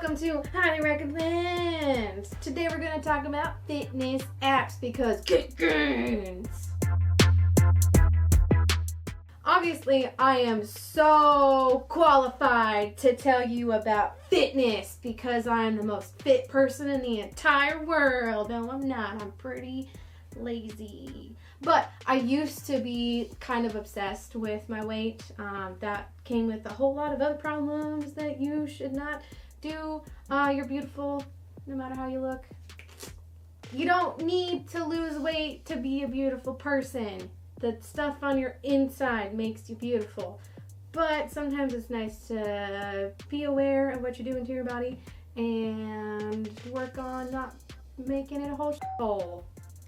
welcome to Highly Recommend. Today we're going to talk about fitness apps because get gains. Obviously, I am so qualified to tell you about fitness because I'm the most fit person in the entire world. No, I'm not. I'm pretty lazy. But I used to be kind of obsessed with my weight. That came with a whole lot of other problems that you should not do. You're beautiful no matter how you look. You don't need to lose weight to be a beautiful person. The stuff on your inside makes you beautiful. But sometimes it's nice to be aware of what you're doing to your body and work on not making it a whole hole.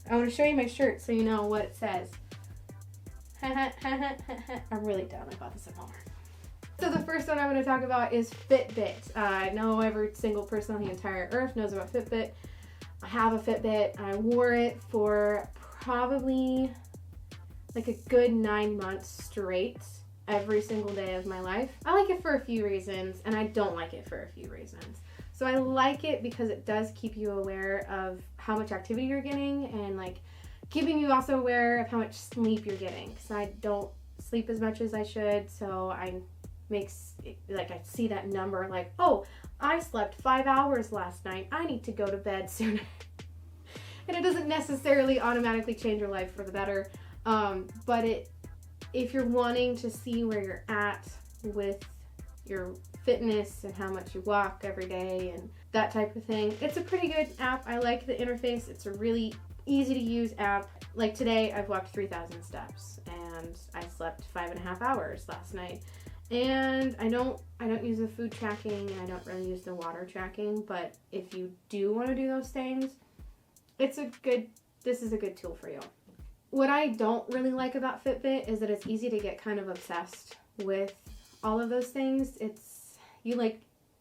I want to show you my shirt so you know what it says. I'm really dumb. I bought this at Walmart. So the first one I'm going to talk about is Fitbit. I know every single person on the entire earth knows about Fitbit. I have a Fitbit. I wore it for probably like a good 9 months straight every single day of my life. I like it for a few reasons, and I don't like it for a few reasons. So I like it because it does keep you aware of how much activity you're getting and like keeping you also aware of how much sleep you're getting, because I don't sleep as much as I should. So I see that number like, oh, I slept 5 hours last night, I need to go to bed sooner. And it doesn't necessarily automatically change your life for the better, but if you're wanting to see where you're at with your fitness and how much you walk every day and that type of thing, it's a pretty good app. I like the interface. It's a really easy to use app. Like today I've walked 3,000 steps and I slept 5.5 hours last night. And I don't use the food tracking and I don't really use the water tracking, but if you do want to do those things, this is a good tool for you. What I don't really like about Fitbit is that it's easy to get kind of obsessed with all of those things. You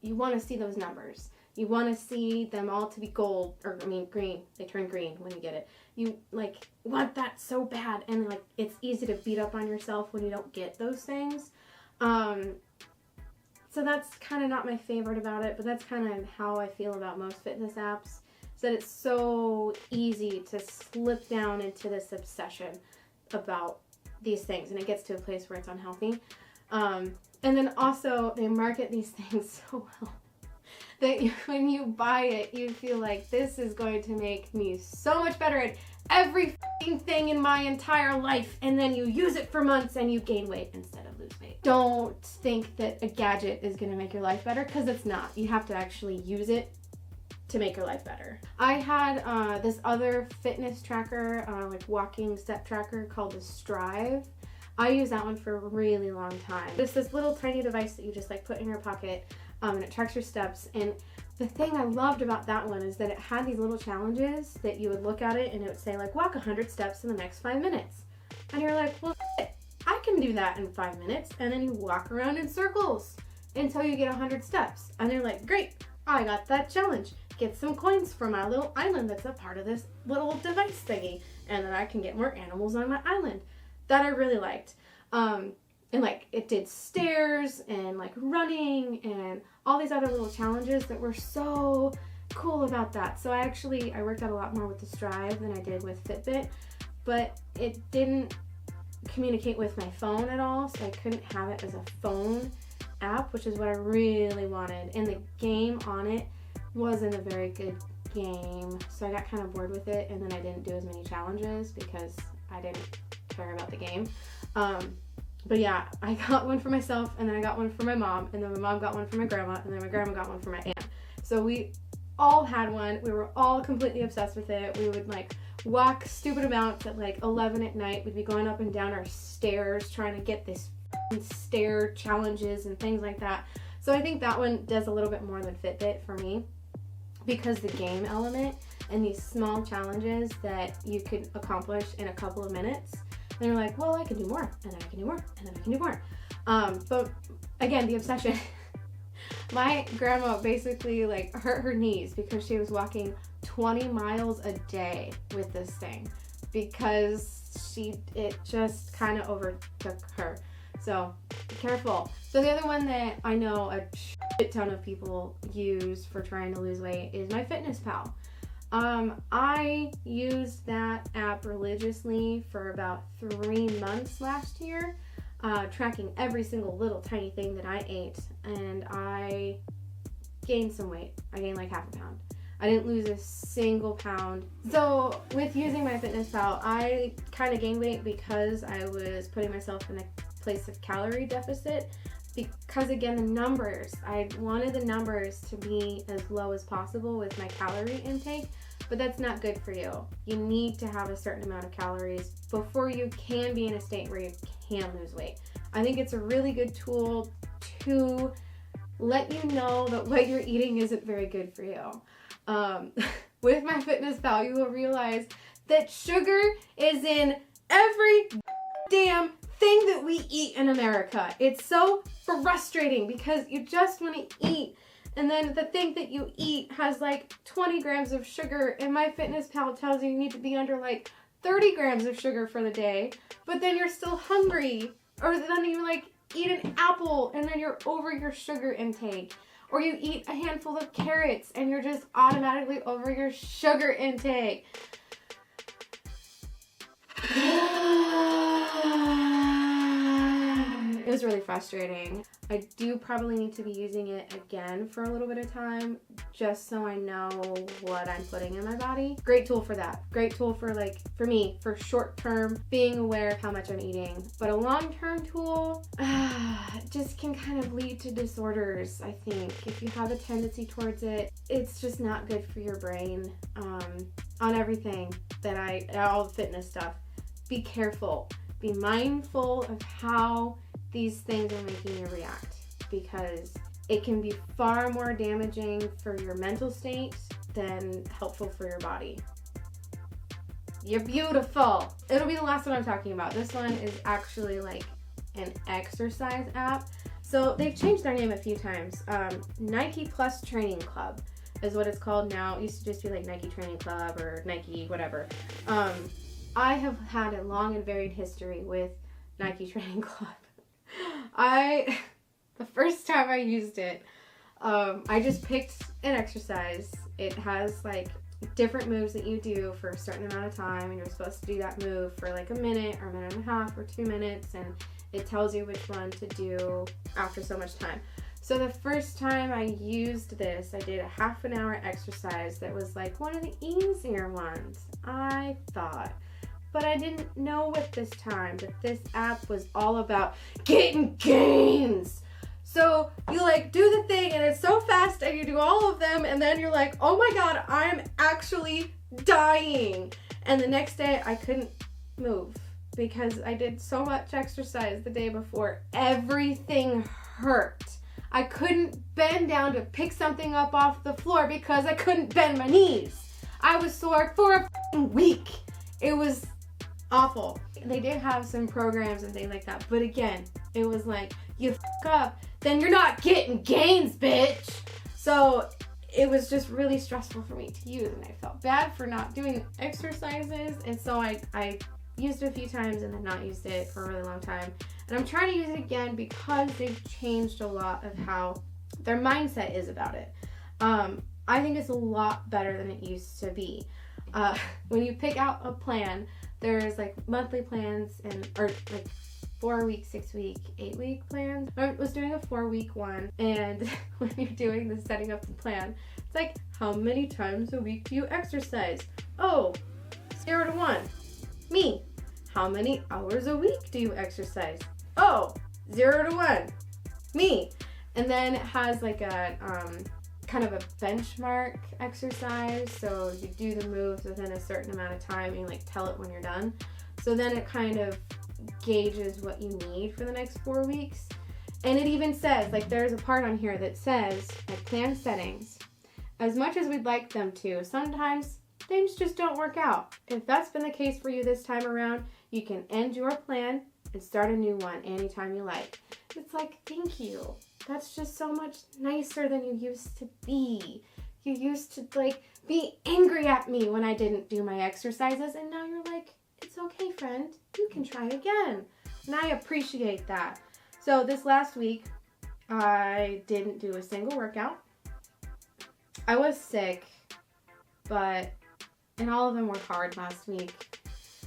want to see those numbers. You want to see them all to be green. They turn green when you get it. You want that so bad, and it's easy to beat up on yourself when you don't get those things. So that's kind of not my favorite about it, but that's kind of how I feel about most fitness apps. That it's so easy to slip down into this obsession about these things, and it gets to a place where it's unhealthy. And then also they market these things so well that when you buy it, you feel like this is going to make me so much better at every thing in my entire life, and then you use it for months and you gain weight instead of lose weight. Don't think that a gadget is going to make your life better, because it's not. You have to actually use it to make your life better. I had this other fitness tracker, walking step tracker called the Strive. I used that one for a really long time. It's this little tiny device that you just put in your pocket, and it tracks your steps. And the thing I loved about that one is that it had these little challenges that you would look at it and it would say walk 100 steps in the next 5 minutes. And you're like, well, I can do that in 5 minutes. And then you walk around in circles until you get 100 steps. And you're like, great, I got that challenge. Get some coins for my little island that's a part of this little device thingy, and then I can get more animals on my island. That I really liked. And it did stairs and running and all these other little challenges that were so cool about that. So I worked out a lot more with the Strive than I did with Fitbit, but it didn't communicate with my phone at all, so I couldn't have it as a phone app, which is what I really wanted. And the game on it wasn't a very good game, so I got kind of bored with it, and then I didn't do as many challenges because I didn't care about the game. But yeah, I got one for myself, and then I got one for my mom, and then my mom got one for my grandma, and then my grandma got one for my aunt. So we all had one. We were all completely obsessed with it. We would walk stupid amounts at 11 at night. We'd be going up and down our stairs trying to get this stair challenges and things like that. So I think that one does a little bit more than Fitbit for me, because the game element and these small challenges that you could accomplish in a couple of minutes, and you're like, well, I can do more, and then I can do more, and then I can do more. But again, the obsession. My grandma basically hurt her knees because she was walking 20 miles a day with this thing, because it just kind of overtook her. So be careful. So the other one that I know a ton of people use for trying to lose weight is MyFitnessPal. I used that app religiously for about 3 months last year, tracking every single little tiny thing that I ate, and I gained some weight. I gained like half a pound. I didn't lose a single pound. So with using MyFitnessPal, I kind of gained weight because I was putting myself in a place of calorie deficit. Because again, the numbers, I wanted the numbers to be as low as possible with my calorie intake, but that's not good for you. You need to have a certain amount of calories before you can be in a state where you can lose weight. I think it's a really good tool to let you know that what you're eating isn't very good for you. With MyFitnessPal, you will realize that sugar is in every damn thing that we eat in America. It's so frustrating because you just want to eat, and then the thing that you eat has like 20 grams of sugar, and MyFitnessPal tells you need to be under like 30 grams of sugar for the day, but then you're still hungry, or then you like eat an apple and then you're over your sugar intake, or you eat a handful of carrots and you're just automatically over your sugar intake. It was really frustrating. I do probably need to be using it again for a little bit of time just so I know what I'm putting in my body. Great tool for that. Great tool for like, for me, for short term, being aware of how much I'm eating. But a long-term tool just can kind of lead to disorders, I think. If you have a tendency towards it, it's just not good for your brain. On everything that all the fitness stuff, be careful. Be mindful of how these things are making you react, because it can be far more damaging for your mental state than helpful for your body. You're beautiful. It'll be the last one I'm talking about. This one is actually like an exercise app. So they've changed their name a few times. Nike Plus Training Club is what it's called now. It used to just be like Nike Training Club or Nike whatever. I have had a long and varied history with Nike Training Club. The first time I used it, I just picked an exercise. It has like different moves that you do for a certain amount of time, and you're supposed to do that move for like a minute or a minute and a half or 2 minutes, and it tells you which one to do after so much time. So the first time I used this, I did a half an hour exercise that was like one of the easier ones, I thought. But I didn't know at this time that this app was all about getting gains. So you like do the thing and it's so fast and you do all of them, and then you're like, oh my God, I'm actually dying. And the next day I couldn't move because I did so much exercise the day before. Everything hurt. I couldn't bend down to pick something up off the floor because I couldn't bend my knees. I was sore for a week. It was awful. They did have some programs and things like that, but again, it was like, you up, then you're not getting gains, bitch. So it was just really stressful for me to use, and I felt bad for not doing exercises, and so I used it a few times and then not used it for a really long time. And I'm trying to use it again because they've changed a lot of how their mindset is about it. I think it's a lot better than it used to be. When you pick out a plan, there's like monthly plans or like 4-week, 6-week, 8-week plans. I was doing a 4-week one, and when you're doing the setting up the plan, it's like, how many times a week do you exercise? Oh, 0 to 1. Me. How many hours a week do you exercise? Oh, 0 to 1. Me. And then it has like a kind of a benchmark exercise, so you do the moves within a certain amount of time and you like tell it when you're done. So then it kind of gauges what you need for the next 4 weeks. And it even says, like, there's a part on here that says, like, plan settings. As much as we'd like them to, sometimes things just don't work out. If that's been the case for you this time around, you can end your plan and start a new one anytime you like. It's like, thank you. That's just so much nicer than you used to be. You used to like be angry at me when I didn't do my exercises, and now you're like, it's okay, friend. You can try again. And I appreciate that. So this last week, I didn't do a single workout. I was sick, and all of them were hard last week.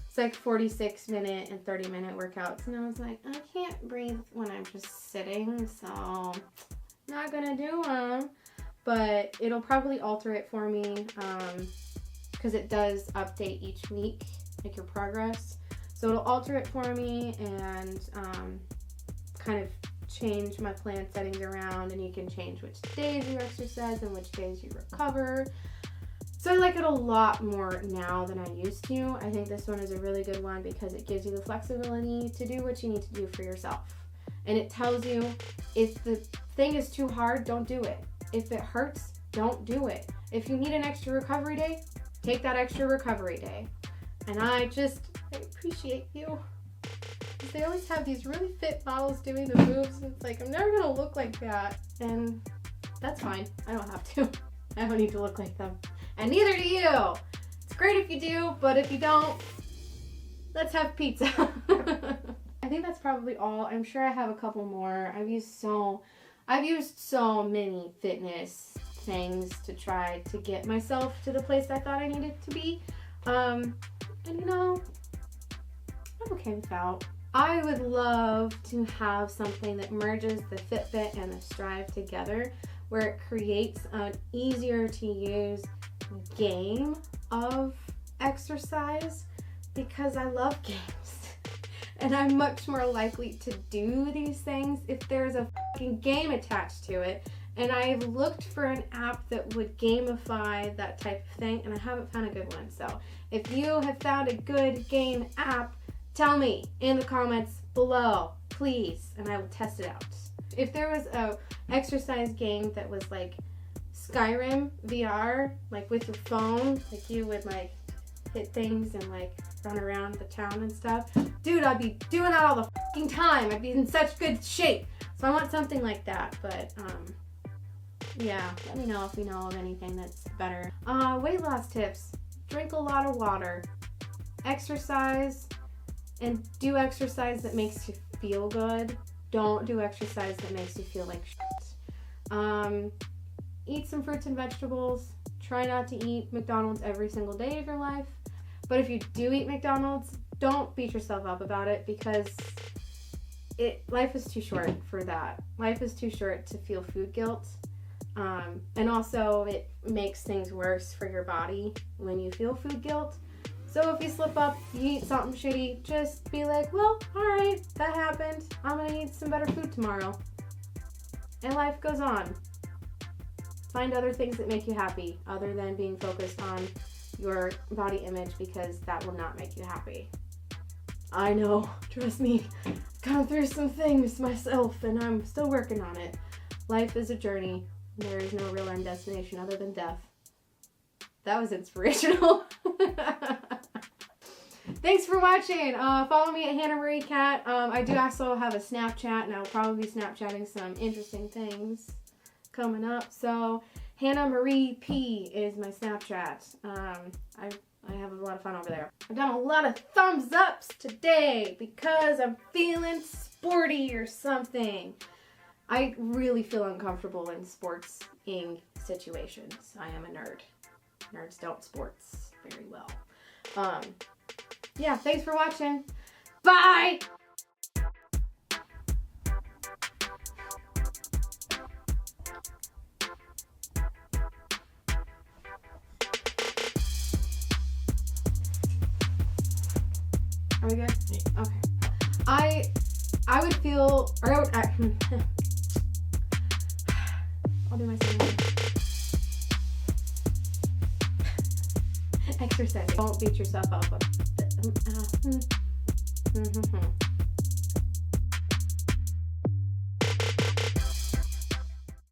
It's like 46-minute and 30-minute workouts, and I was like, I can't breathe when I'm just sitting, so not gonna do them. But it'll probably alter it for me, because it does update each week, like your progress. So it'll alter it for me and kind of change my plan settings around, and you can change which days you exercise and which days you recover. So I like it a lot more now than I used to. I think this one is a really good one because it gives you the flexibility to do what you need to do for yourself. And it tells you if the thing is too hard, don't do it. If it hurts, don't do it. If you need an extra recovery day, take that extra recovery day. And I appreciate you. They always have these really fit models doing the moves, and it's like, I'm never gonna look like that. And that's fine. I don't have to. I don't need to look like them. And neither do you. It's great if you do, but if you don't, let's have pizza. I think that's probably all. I'm sure I have a couple more. I've used so many fitness things to try to get myself to the place I thought I needed to be. And you know, I'm okay without. I would love to have something that merges the Fitbit and the Strive together, where it creates an easier to use game of exercise, because I love games. And I'm much more likely to do these things if there's a fucking game attached to it. And I've looked for an app that would gamify that type of thing, and I haven't found a good one. So if you have found a good game app, tell me in the comments below, please, and I will test it out. If there was a exercise game that was like Skyrim VR, like with your phone, like you would like hit things and like run around the town and stuff, dude, I'd be doing that all the fucking time. I'd be in such good shape. So I want something like that, but yeah, let me know if you know of anything that's better. Weight loss tips: drink a lot of water, exercise, and do exercise that makes you feel good. Don't do exercise that makes you feel like shit. Eat some fruits and vegetables. Try not to eat McDonald's every single day of your life. But if you do eat McDonald's, don't beat yourself up about it, because life is too short for that. Life is too short to feel food guilt. And also it makes things worse for your body when you feel food guilt. So if you slip up, you eat something shitty, just be like, well, alright, that happened. I'm gonna eat some better food tomorrow. And life goes on. Find other things that make you happy, other than being focused on your body image, because that will not make you happy. I know, trust me, I've gone through some things myself, and I'm still working on it. Life is a journey. There is no real end destination other than death. That was inspirational. Thanks for watching. Follow me at Hannah Marie Cat. I do also have a Snapchat, and I'll probably be Snapchatting some interesting things coming up. So Hannah Marie P is my Snapchat. I have a lot of fun over there. I've done a lot of thumbs ups today because I'm feeling sporty or something. I really feel uncomfortable in sports-ing situations. I am a nerd. Nerds don't sports very well. Yeah, thanks for watching. Bye! Are we good? Yeah. Okay. I would feel, or I would, I'll do my singing. Exercise. Don't beat yourself up.